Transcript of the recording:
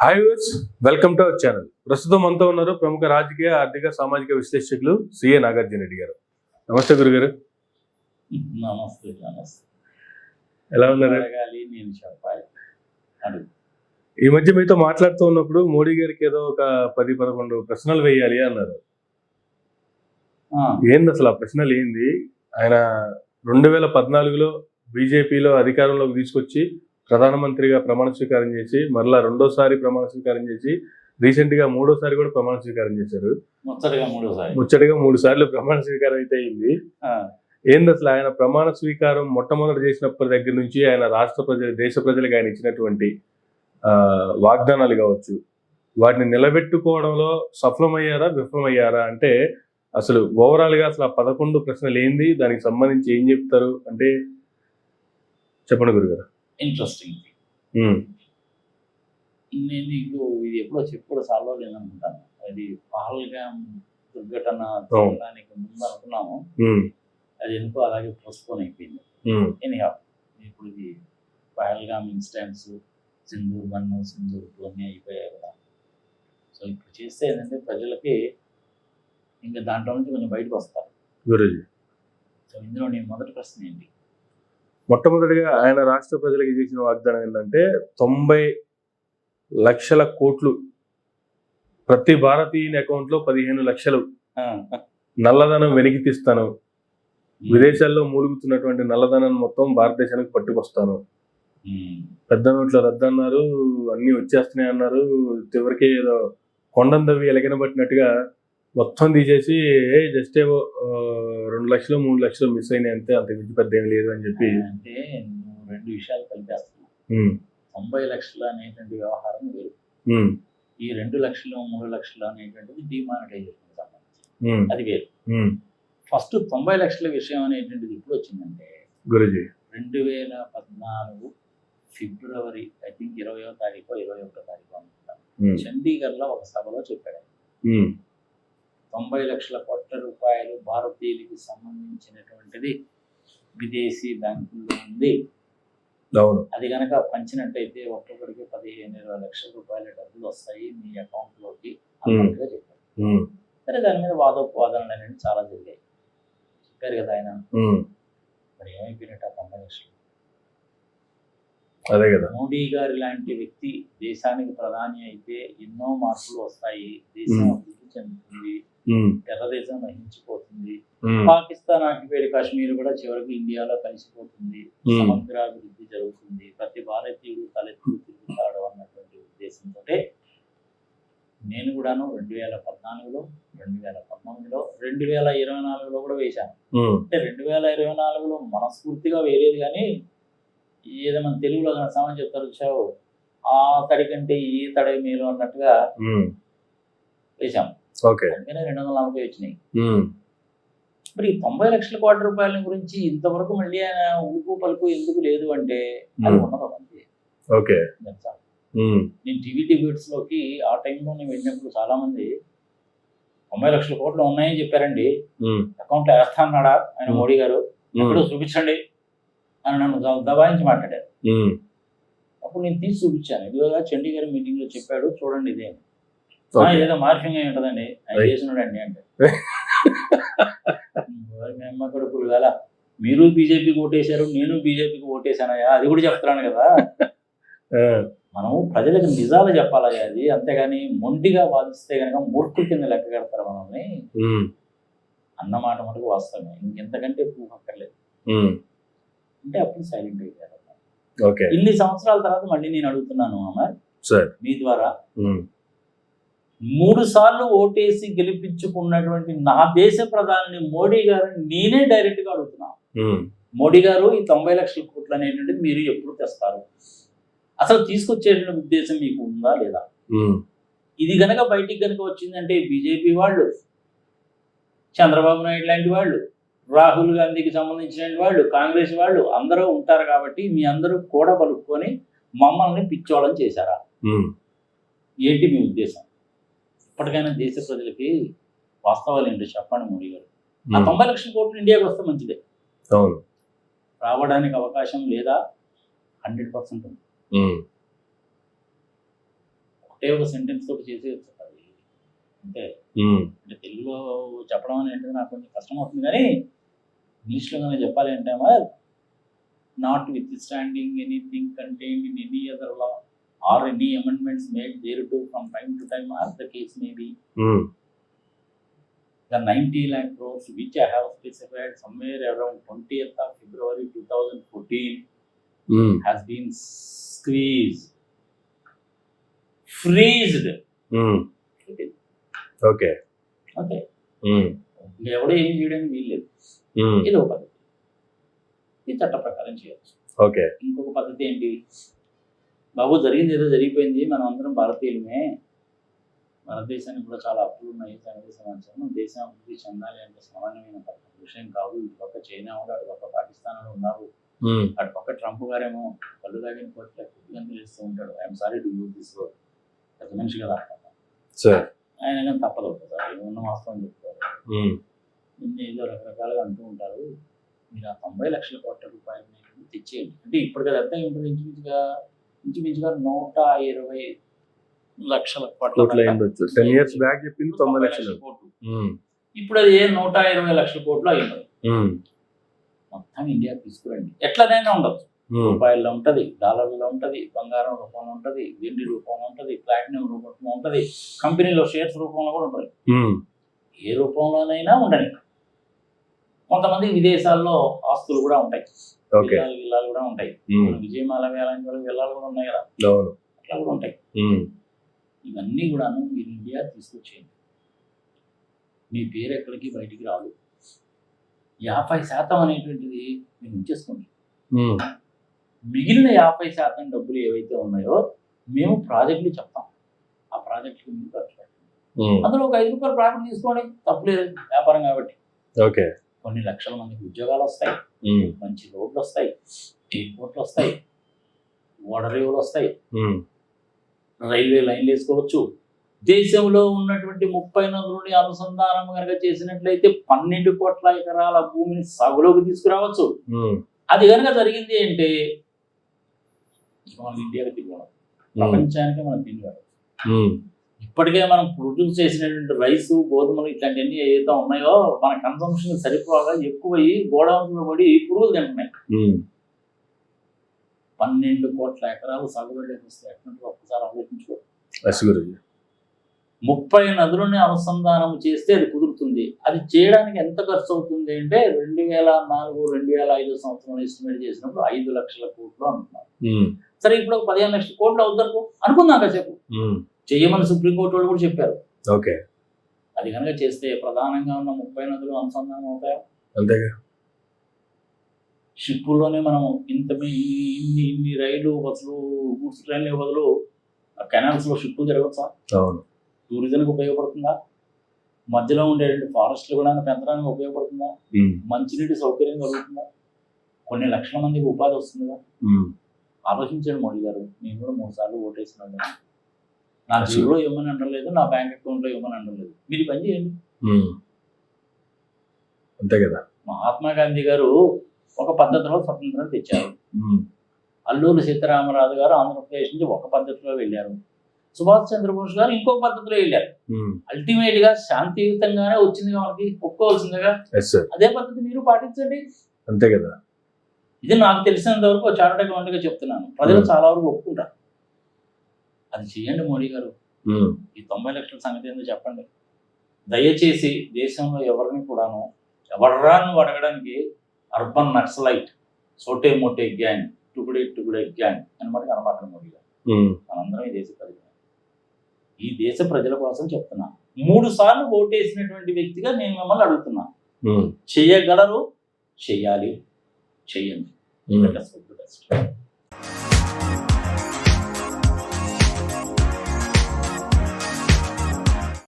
Hi viewers, welcome to our channel. ప్రస్తుతం మనతో ఉన్నారు ప్రముఖ రాజకీయ, ఆర్థిక, సామాజిక విశ్లేషకులు సిఏ నాగార్జున రెడ్డి గారు. నమస్తే గురుగారు. నమస్తే. నమస్తే. ఎలా ఉన్నారు? నేను చెప్పాలి. ఈ మధ్య మీతో మాట్లాడుతూ ఉన్నప్పుడు మోడీ గారికి ఏదో ఒక 10-11 ప్రశ్నలు వేయాలి అన్నారు. ఏంది అసలు ఆ ప్రశ్నలు ఏంది? ఆయన 2014లో బీజేపీలో అధికారంలోకి తీసుకొచ్చి ప్రధానమంత్రిగా ప్రమాణ స్వీకారం చేసి మరలా రెండోసారి ప్రమాణ స్వీకారం చేసి రీసెంట్ గా మూడోసారి కూడా ప్రమాణ స్వీకారం చేశారు. ముచ్చటగా 3 సార్లు ప్రమాణ స్వీకారం అయితే అయింది. ఏంది అసలు ఆయన ప్రమాణ స్వీకారం మొట్టమొదటి చేసినప్పటి దగ్గర నుంచి ఆయన రాష్ట్ర ప్రజలు, దేశ ప్రజలకు ఆయన ఇచ్చినటువంటి వాగ్దానాలు కావచ్చు, వాటిని నిలబెట్టుకోవడంలో సఫలమయ్యారా, విఫలమయ్యారా? అంటే అసలు ఓవరాల్ గా అసలు ఆ 11 ప్రశ్నలు ఏంది, దానికి సంబంధించి ఏం చెప్తారు అంటే చెప్పండి గురుగారు. ఇంట్రెస్టింగ్. నేను నీకు ఇది ఎప్పుడో సాల్వ్ లేదనుకుంటాను. అది పహల్గామ్ దుర్ఘటన జరగడానికి ముందు అనుకున్నాము, అది ఎందుకో అలాగే పోస్ట్పోన్ అయిపోయింది. ఎనీహౌ ఇప్పుడు ఇది పహల్గామ్ ఇన్సిడెంట్స్, సింధూర్ 1, సింధూర్ 2 అన్నీ అయిపోయాయి కదా. సో ఇప్పుడు చేస్తే ఏంటంటే ప్రజలకి ఇంకా దాంట్లో నుంచి కొంచెం బయటకు వస్తారు గురూజీ. సో ఇందులో నేను మొదటి ప్రశ్న ఏంటి? మొట్టమొదటిగా ఆయన రాష్ట్ర ప్రజలకు చేసిన వాగ్దానం ఏంటంటే 90 లక్షల కోట్లు ప్రతి భారతీయుని అకౌంట్ లో 15 లక్షలు నల్లధనం వెనక్కి తీస్తాను, విదేశాల్లో మూలుగుతున్నటువంటి నల్లధనం మొత్తం భారతదేశానికి పట్టుకొస్తాను, పెద్ద నోట్ల రద్దు అన్నారు, అన్ని వచ్చేస్తున్నాయి అన్నారు, చివరికి ఏదో కొండం దవ్వి ఎలగనబట్టినట్టుగా మొత్తం తీసేసి జస్ట్ ఏవో 2 లక్షలు 3 లక్షలు మిస్ అయినాయి అంతే, అంత మించి పెద్ద ఏం లేదు అని చెప్పి. అంటే నువ్వు 2 విషయాలు కలిపేస్తున్నావు. 90 లక్షలు అనేటువంటి వ్యవహారం వేరు, ఈ 2 లక్షలు 3 లక్షలు అనేటువంటిది డిమానిటైజేషన్ సంబంధించి అది వేరు. ఫస్ట్ 90 లక్షల విషయం అనేటువంటిది ఇప్పుడు వచ్చిందంటే గురుజీ 2014 ఫిబ్రవరి ఐ థింక్ 20వ తారీఖు 21వ తారీఖు అనుకుంటాను, చండీగఢ్ లో ఒక సభలో చెప్పాడు 90 లక్షల కోట్ల రూపాయలు భారతీయులకి సంబంధించినటువంటిది విదేశీ బ్యాంకుల్లో ఉంది, అది కనుక పంచినట్టయితే ఒక్కొక్కరికి 15-20 లక్షల రూపాయల డబ్బులు వస్తాయి మీ అకౌంట్ లోకి అన్నట్టుగా చెప్పారు. సరే, దాని మీద వాదోపవాదనలు అనేవి చాలా జరిగాయి, చెప్పారు కదా ఆయన. మరి ఏమైపోయినట్టు ఆ 90 లక్షలు? అదే కదా, మోడీ గారి లాంటి వ్యక్తి దేశానికి ప్రధాని అయితే ఎన్నో మార్పులు వస్తాయి, దేశం అభివృద్ధి చెందుతుంది, తెల్లదేశం నశించిపోతుంది, పాకిస్తాన్ ఆక్యుపైడ్ కాశ్మీర్ కూడా చివరికి ఇండియాలో కలిసిపోతుంది, సమగ్రాభివృద్ధి జరుగుతుంది, ప్రతి భారతీయుడు తలెత్తి తిరుగుతాడు అన్నటువంటి ఉద్దేశంతో నేను కూడాను 2014లో 2019లో 2024లో కూడా వేశాను. అంటే 2024లో మనస్ఫూర్తిగా వేరేది, కానీ ఏదో మన తెలుగులో సమాజం చెప్తారు చావు ఆ తడి కంటే ఈ తడి మేలు అన్నట్టుగా వేశాము. అందుకనే 240 వచ్చినాయి. మరి 90 లక్షల కోట్ల రూపాయల గురించి ఇంతవరకు మళ్ళీ ఆయన ఉలుకు పలుకు ఎందుకు లేదు అంటే అది ఉన్నదో అంతే. నేను టీవీ డిబేట్స్ లోకి ఆ టైంలో నేను వెళ్ళినప్పుడు చాలా మంది 90 లక్షల కోట్లు ఉన్నాయని చెప్పారండి, అకౌంట్ లో వేస్తా అన్నాడా ఆయన మోడీ గారు, ఎక్కడో చూపించండి అని నన్ను దబాయించి మాట్లాడారు. అప్పుడు నేను తీసి చూపించాను, ఇదిగా చండీగఢ్ మీటింగ్ లో చెప్పాడు చూడండి ఇదే, ఏదో మార్ఫింగ్ అయి ఉంటదండి ఆయన చేసినాడండి అంటే. మేమ్మ కొడుకులు కదా, మీరు బీజేపీకి ఓటేశారు, నేను బీజేపీకి ఓటేశానయ్యా, అది కూడా చెప్తున్నాను కదా. మనం ప్రజలకు నిజాలు చెప్పాలయ్యా, అది అంతేగాని మొండిగా వాదిస్తే కనుక మూర్ఖుల కింద లెక్క కడతారు మనల్ని అన్నమాట మటుకు వాస్తవమే, ఇంకెంతకంటే ప్రూఫ్ అక్కర్లేదు అంటే. అప్పుడు సైలెంట్ అయిపోయారు. ఇన్ని సంవత్సరాల తర్వాత మళ్ళీ నేను అడుగుతున్నాను అమర్, మీ ద్వారా 3 సార్లు ఓటేసి గెలిపించుకున్నటువంటి నా దేశ ప్రధాని మోడీ గారిని నేనే డైరెక్ట్ గా అడుగుతున్నాను, మోడీ గారు ఈ 90 లక్షల కోట్లు అనేటువంటిది మీరు ఎప్పుడు తెస్తారు, అసలు తీసుకొచ్చేటువంటి ఉద్దేశం మీకు ఉందా లేదా? ఇది గనక బయటికి గనక వచ్చిందంటే బీజేపీ వాళ్ళు, చంద్రబాబు నాయుడు లాంటి వాళ్ళు, రాహుల్ గాంధీకి సంబంధించిన వాళ్ళు, కాంగ్రెస్ వాళ్ళు అందరూ ఉంటారు కాబట్టి మీ అందరూ కూడా పలుకొని మమ్మల్ని పిచ్చోళం చేశారా, ఏంటి మీ ఉద్దేశం? ఇప్పటికైనా దేశ ప్రజలకి వాస్తవాలు ఏంటో చెప్పండి మోడీ గారు. ఆ 90 లక్షల కోట్లు ఇండియాకి వస్తే మంచిదే, రావడానికి అవకాశం లేదా? 100% ఉంది. ఒకటే ఒక సెంటెన్స్ తోటి చేసేయచ్చు అది. అంతే. అంటే తెలుగులో చెప్పడం అనేది నాకు కొంచెం కష్టం అవుతుంది కానీ ఇంగ్లీష్లో కానీ చెప్పాలి అంటే notwithstanding anything contained in any other law or any amendments made thereto from time to time or the case may be the 90 lakh crores which I have specified somewhere around 20th of February 2014 has been squeezed, freezed. Okay. అంతే. ఎవడో ఏం చేయడానికి వీల్లేదు. ఇది ఒక పద్ధతి, ఇది చట్ట ప్రకారం చేయవచ్చు. ఓకే. ఇంకొక పద్ధతి ఏంటి, బాబు జరిగింది ఏదో జరిగిపోయింది, మనం అందరం భారతీయులమే, భారతదేశానికి కూడా చాలా అప్పులు ఉన్నాయి, సంగతి సమాచారం, దేశం అభివృద్ధి చెందాలి అంటే సామాన్యమైన విషయం కాదు. ఇటు పక్క చైనా కూడా, అటు పక్క పాకిస్తాన్ ఉన్నారు, అటు పక్క ట్రంప్ గారేమో కళ్ళు తాగిన కొట్ల కుట్టిగంతులు వేస్తూ ఉంటాడు. I'm sorry to use this word, పెద్ద మనిషి కదా ఆయన, కానీ తప్పదు కదా, ఏమన్న వాస్తవం చెప్తారు, ఏదో రకరకాలుగా అంటూ ఉంటారు. మీరు ఆ 90 లక్షల కోట్ల రూపాయలు తెచ్చేయండి అంటే ఇప్పుడు కదా ఎంత ఉంటుంది, ఇంచుమించుగా 120 లక్షల కోట్ల. 10 years బ్యాక్ చెప్పింది 90 లక్షలు కోట్లు. ఇప్పుడు అది 120 లక్షల కోట్లు అయింది. మొత్తం ఇండియా తీసుకురండి, ఎట్లనైనా ఉండదు. రూపాయల్లో ఉంటది, డాలర్లో ఉంటది, బంగారం రూపంలో ఉంటది, వెండి రూపంలో ఉంటది, ప్లాటినం రూపంలో ఉంటది, కంపెనీలో షేర్స్ రూపంలో కూడా ఉంటుంది. ఏ రూపంలోనైనా ఉండని. కొంతమంది విదేశాల్లో ఆస్తులు కూడా ఉంటాయి, విల్లాలు కూడా ఉంటాయి. విజయమాల వేలాంటి వాళ్ళకి విల్లాలు కూడా ఉన్నాయి కదా, అట్లా కూడా ఉంటాయి. ఇవన్నీ కూడా మీరు ఇండియా తీసుకొచ్చేయండి, మీ పేరు ఎక్కడికి బయటికి రాదు. 50% అనేటువంటిది మీరు ఉంచేసుకోండి. మిగిలిన 50% డబ్బులు ఏవైతే ఉన్నాయో మేము ప్రాజెక్టులు చెప్తాం, ఆ ప్రాజెక్టులు మీరు ఖర్చు పెట్టండి. అందులో ఒక 5 రూపాయలు ప్రాఫిట్ తీసుకోండి, తప్పులేదు, వ్యాపారం కాబట్టి. కొన్ని లక్షల మందికి ఉద్యోగాలు వస్తాయి, మంచి రోడ్లు వస్తాయి, ఎయిర్పోర్ట్లు వస్తాయి, ఓడరేవులు వస్తాయి, రైల్వే లైన్లు వేసుకోవచ్చు. దేశంలో ఉన్నటువంటి 30 నదులని అనుసంధానం కనుక చేసినట్లయితే 12 కోట్ల ఎకరాల భూమిని సాగులోకి తీసుకురావచ్చు. అది కనుక జరిగింది అంటే మనం ఇండియాకి తిరిగి ప్రపంచానికి మనం తిరిగి ఇప్పటికే మనం ప్రొడ్యూస్ చేసినటువంటి రైసు, గోధుమలు ఇట్లాంటివన్నీ ఏవైతే ఉన్నాయో మన కన్సంప్షన్ సరిపోగా ఎక్కువయ్యి గోడౌన్లో పడి పురుగులు తింటున్నాయి. 12 కోట్ల ఎకరాలు సాగుబడిలోకి వస్తే ఎట్లంటే ఒక్కసారి ఆలోచించుకో. 30 నదులని అనుసంధానం చేస్తే అది కుదురుతుంది. అది చేయడానికి ఎంత ఖర్చు అవుతుంది అంటే 2004-2005 సంవత్సరంలో ఎస్టిమేట్ చేసినప్పుడు 5 లక్షల కోట్లు అనుకున్నారు. సరే ఇప్పుడు 15 లక్షల కోట్లు అవుతారు అనుకుందాం కాసేపు. చేయమని సుప్రీంకోర్టు వాళ్ళు కూడా చెప్పారు. అది కనుక చేస్తే ప్రధానంగా ఉన్న 30 నదులు అనుసంధానం అవుతాయా? అంతేగా. షిప్పుల్లోనే మనం ఇన్ని రైలు బస్సులు, గూడ్స్ ట్రైన్ల బదులు కెనాల్స్ లో షిప్పులు తిరగచ్చా? టూరిజంకి ఉపయోగపడుతుందా? మధ్యలో ఉండే ఫారెస్ట్లు కూడా పెంచడానికి ఉపయోగపడుతుందా? మంచినీటి సౌకర్యం కలుగుతుందా? కొన్ని లక్షల మందికి ఉపాధి వస్తుందిగా. ఆలోచించండి మోడీ గారు. నేను కూడా 3 సార్లు ఓటేసినాను. నా జేబులో ఇవ్వమని అనలేదు, నా బ్యాంక్ అకౌంట్లో ఇవ్వమని అనలేదు. మీరు పని చేయండి. అంతే కదా. మహాత్మా గాంధీ గారు ఒక పద్ధతిలో స్వతంత్రం తెచ్చారు. అల్లూరి సీతారామరాజు గారు ఆంధ్రప్రదేశ్ నుంచి ఒక పద్ధతిలో వెళ్ళారు. సుభాష్ చంద్రబోస్ గారు ఇంకొక పద్ధతిలో వెళ్ళారు. అల్టిమేట్ గా శాంతియుతంగానే వచ్చింది, మనకి ఒప్పుకోవాల్సిందిగా. అదే పద్ధతి మీరు పాటించండి. అంతే కదా. ఇది నాకు తెలిసినంత వరకు చార్టర్డ్ అకౌంట్ గా చెప్తున్నాను. ప్రజలు చాలా వరకు ఒప్పుకుంటారు. అది చెయ్యండి మోడీ గారు. ఈ 90 లక్షల సంగతి ఏందో చెప్పండి. దయచేసి దేశంలో ఎవరిని కూడాను ఎవరాన్ని అడగడానికి urban naxalite, సోటే Mote gang, టుకుడే gang అనమాట కనపడడం మోడీ గారు. మనందరం ఈ దేశ ప్రజలు. ఈ దేశ ప్రజల కోసం చెప్తున్నాను. 3 సార్లు ఓటేసినటువంటి వ్యక్తిగా నేను మిమ్మల్ని అడుగుతున్నాను. చేయగలరు, చెయ్యాలి, చెయ్యండి.